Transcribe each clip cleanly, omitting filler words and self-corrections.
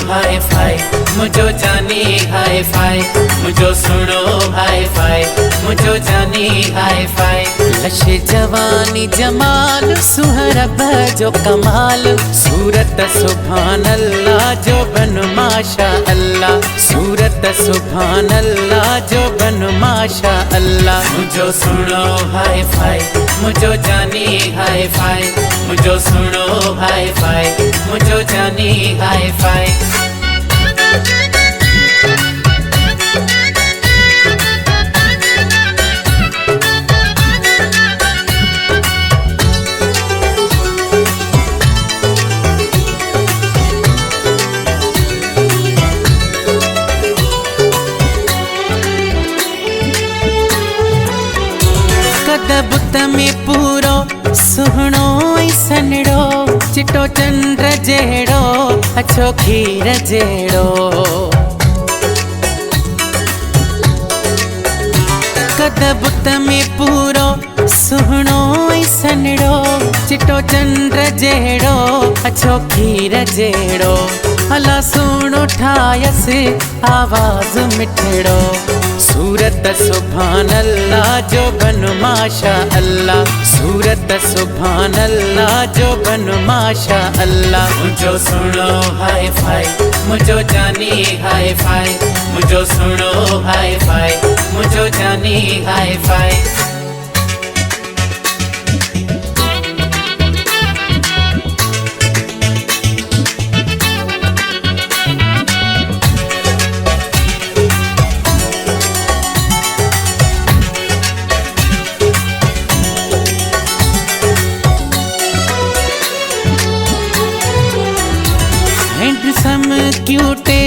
हाय फाय मुझो जानी हाय फाय मुझो सुनो हाय फाय मुझो जानी हाय फाय लश जवानी जमाल सुहरब जो कमाल सूरत सुभान अल्लाह जो बन माशा अल्लाह सूरत सुभान अल्लाह जो बन माशा अल्लाह मुझो सुनो हाय फाय मुझो जानी हाय फाय मुझो सुनो हाय फाय मुझो जानी हाय फाय बुत में पूरो सुहणो सनड़ो चिटो चंद्र जेड़ो अच्छो खीर जेड़ो कद बुत में पूरो सुहणो सनड़ो चिटो चंद्र जेड़ो अच्छो खीर जेड़ो अला सुणो ठायस आवाज मिठड़ो सूरत सुभान अल्लाह जो बन माशा अल्लाह सूरत सुभान अल्लाह जो बन माशा अल्लाह मुझो सुनो हाय फाय मुझो जानी हाय फाय मुझो सुनो हाय फाय मुझो जानी हाय फाय क्यूटे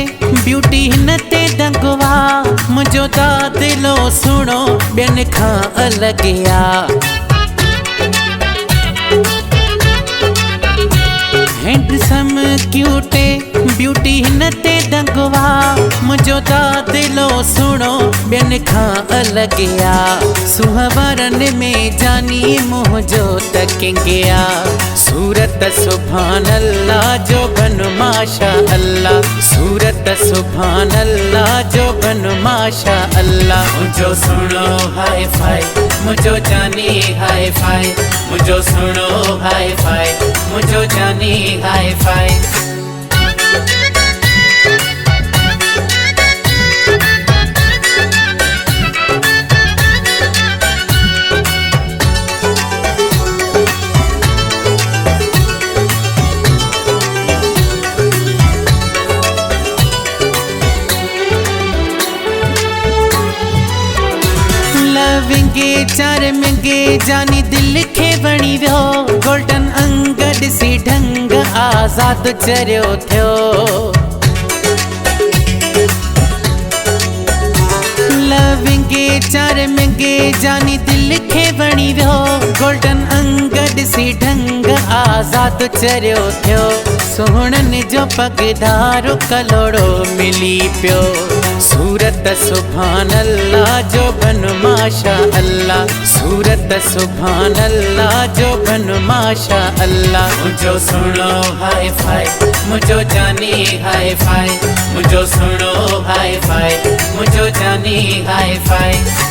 ब्यूटी हिन ते दंगवा मुझो ता दिलो सुनो ॿियनि खां अलॻि आ हैंडसम क्यूटे ब्यूटी हिन ते दंगवा मुझो ता दिलो सुनो ॿियनि खां अलॻि आ सुहवरनि में जानी मुंहिंजो त किंग आ सूरत सुभान अल्लाह जो बन माशा अल्लाह सूरत सुभान अल्लाह जो बन माशा अल्लाह मुझो सुनो हाय फाय मुझो जानी हाय फाय मुझो सुनो हाय फाय मुझो जानी हाय फाय विंगे चार मिंगे जानी दिल खे वणी वियो गोल्डन अंग ॾिसी ढंग आज़ाद चरियो थियो लविंगे चार मिंगे जानी दिल खे वणी वियो गोल्डन अंग ॾिसी ढंग आज़ाद चरियो थियो सोहणनि जो पगधारो कलोड़ो मिली पियो सूरत सुभान अल्लाह जो बन माशा अल्लाह सूरत सुभान अल्लाह जो बन माशा अल्लाह मुझो सुनो हाय फाय मुझो जानी हाय फाय मुझो सुनो हाय फाय मुझो जानी हाय फाय